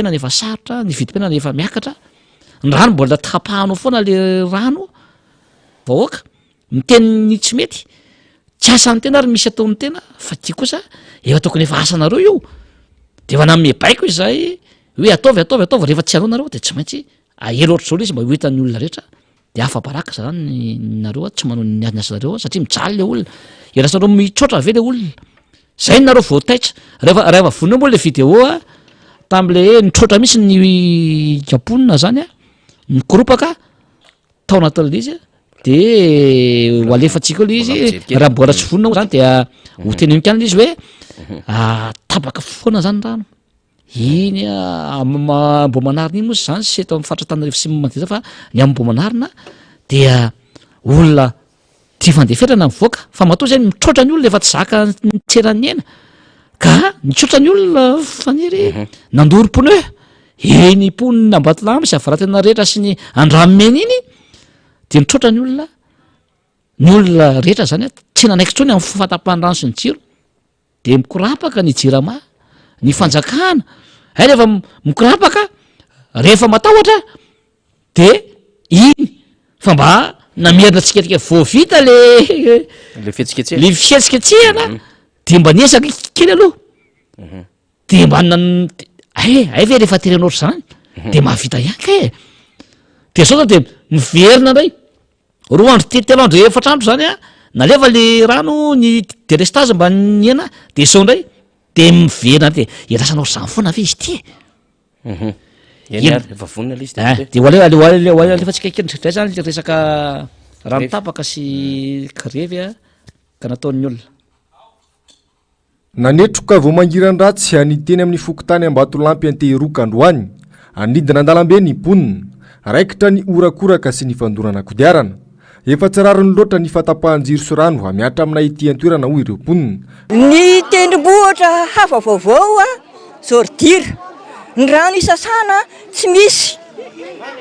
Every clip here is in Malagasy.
vidim-pena nefa sarotra, ny vidim-pena nefa miakatra, ny rano mbola tapahanao foana le rano vahoaka miteny tsy mety tsy asan'ny tena ary misy ataon'ny tena fa ty kosa efa tokony efa asanareo io de efa namme baiko izay hoe ataovy rehefa tsy anao nareo de tsy maintsy ahelo ohatr' zao le izy mba ho hitan'ny olona rehetra de afa-baraka zany nareo tsy manao ny asanareo satria mijaly le olona elasanareo mitrotra ave le olona zay ny nareo voataitra rehefa vonona moa le vidéo tam'le nitrotra mihitsy ny japonina zany nykoropaka tao anatin'le izy de ho alefatsika le izy raha mbola tsy vonona zany dia ho teny ikany le izy hoe tabaka foana zany rano iny mbo manarina iny moa zany sy eto amin'ny faratranarivo sy Mandritra fa ny ambo manarina dia olona tia fandeferana mivoaka fa matoa zany mitrotra ny olona efa tsy zaka nitseran'ny ena ka nitrotra ny olona faniry nandoro pneu eny ponina Ambatolampy sy avaratena rehetra sy ny andramena iny de nitrotra ny olona rehetra zany tsy nanaiky tsony amin'ny fahatapahany rano sy ny jiro de mikorapaka ny jirama ny fanjakana ay rehefa mikorapaka rehefa matahotra de iny fa mba namerina tsiketrika voavita le fihetsiketsehana de mba niesaka kely aloha de mba ay ve rehefa terenao ohatr' zany de mahavita ianka de sao de miverina indray roa andro telo andro efatra andro zany nalefa le rano ny delestage mba niena de sao indray de miverina de elasanao zany foana ave izy ty de alefatsika keldray zany le resaka rano tapaka sy krevy ka nataon'ny olona nanetroka vao mangiran-dratsy anyteny amin'ny fokotany Ambatolampy antehiroka androany anidina an-dalambe ny ponina raikitra ny orakoraka sy ny fandorana kodiarana efa tsy rariny loatra ny fatapahan-jiro sy rano amiatra amina ity an-toerana hoy ireo ponina ny tendrombohitra hafa vaovao zordira ny rano isasana tsy misy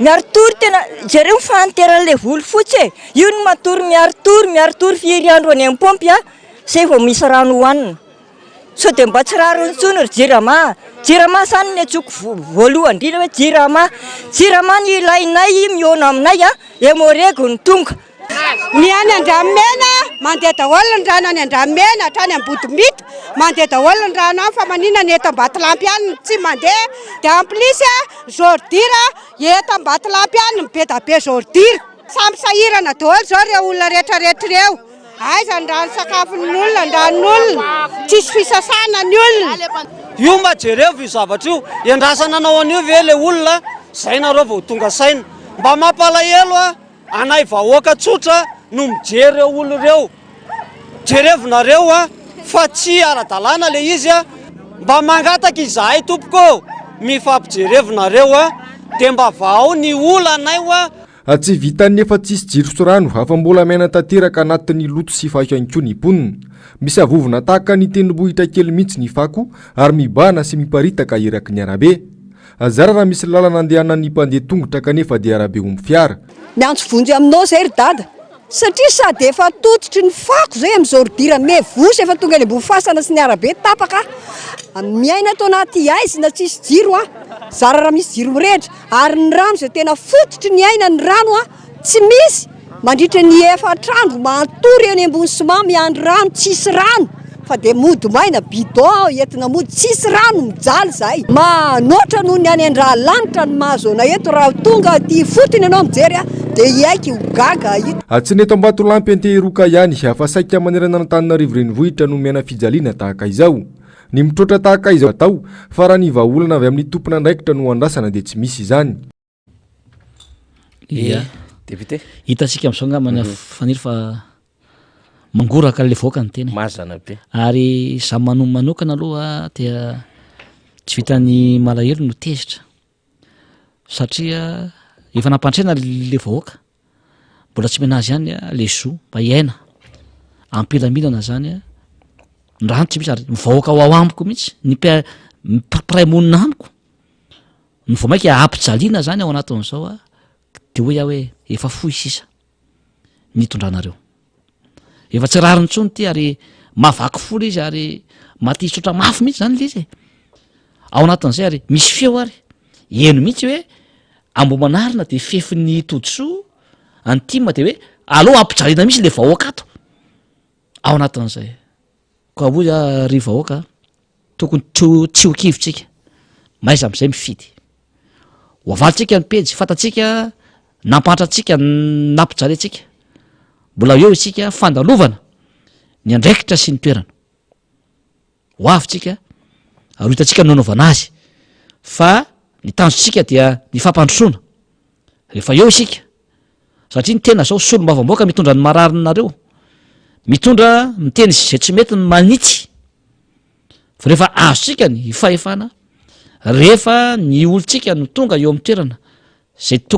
miaritory tena jereo mifanteran'le volo fotsy io ny matory miaritory fieriandro any am-pompy zay vao misy rano hoanina so de mba tsy rariny tsony ry jirama zany ny atsoko voalohany indrindra hoe jirama ny ilainay miona aminay emorego ny tonga ny any Andramena mandeha daholo ny rano any Andramena hatrany Ambodomita mandeha daholo ny rano any fa maninona ny eto Ambatolampy any tsy mandeha de en plus zordira eto Ambatolampy any be da be zordira samy sahirana daholo zao reo olona rehetrarehetra reo aiza ny rano sakafon'ny olona ny ranon'olona tsisy fisasana ny olona io mba jereo io zavatra io endrasana anao an'io ve le olona zay nareo vao tonga saina mba mampalahelo anay vahoaka tsotra no mijery reo olo reo jerevonareo fa tsy ara-dalàna le izy mba mangataka izahay tompoko mifampijerevonareo de mba vao ny olanay tsy vitany efa tsisy jiro sy rano hafa mbola maina tanteraka anatin'ny loto sy fahiko ihany koa ny ponina misy avovona tahaka ny tendrombohitra kely mihitsy ny fako ary mibahana sy miparitaka eraky ny arabe azara raha misy lalana andehana ny mpandeha tongotra kanefa dia arabe omby fiara miantso vonjy aminao zay ry dada satria sady efa tototry ny fako zay amin'izao ridira mevosy efa tonga any ambony fasana sy ny arabe tapaka miaina tao anaty aizina tsisy jiro zara raha misy jiro mirehitra ary ny rano zay tena fototry ny aina ny rano tsy misy mandritra ny efatrandro matory any ambony sima miandro rano tsisy rano fa de mody maina bidon entina mody tsisy rano mijaly zay manoatra noho ny any andralanitra ny mahazona eto raha tonga ty fotony ianao mijery de iaiky ho gaga tsy neto Ambatolampy antehiroka ihany hafa saika manerana n'Antananarivo renivohitra no miaina fijaliana tahaka izao ny mitrotra tahaka izao atao fa raha ny vahaolana avy amin'ny tompona andraikitra no andrasana de tsy misy izany député hitasika amin'izao angambany faniry fa mangoraka le voaka ny teny mazana be ary za manokana aloha dia tsy vitan'ny malahelo no tezitra satria efa nampantrena le vahoaka mbola tsy menazy ihany le zo mba iaina ampilaminana zany ny rano tsy misy ary mivahoaka ao amiko mihitsy ny mpiray monina amiko ny vao mainka ampijaliana zany ao anatin'izao de hoe hoe efa fohy sisa nitondranareo efa tsy rariny tsony ty ary mavaky fola izy ary maty sotra mafy mihitsy zany le izy ao anatin'izay ary misy feo ary eno mihitsy hoe ambo manarina de fefin'ny todsoa antima de hoe aloha ampijarena misy le vahoaka ato ao anatin'izay ko oa ry vahoaka tokony tsy hokivitsika maiza am'izay mifidy hoavalytsika ny pejy fatatsika nampatratsika nampijarentsika mbola eo isika fandalovana ny andraikitra sy ny toerana ho avitsika ary hitatsika nanaovana azy fa ny tanjotsika dia ny fampandrosoana rehefa eo isika satria ny tena zao solom-bavamboaka mitondra ny mararinareo mitondra miteny zay tsy mety ny manitsy fa rehefa azontsika ny fahefana rehefa ny olontsika no tonga eo amin'ny toerana zay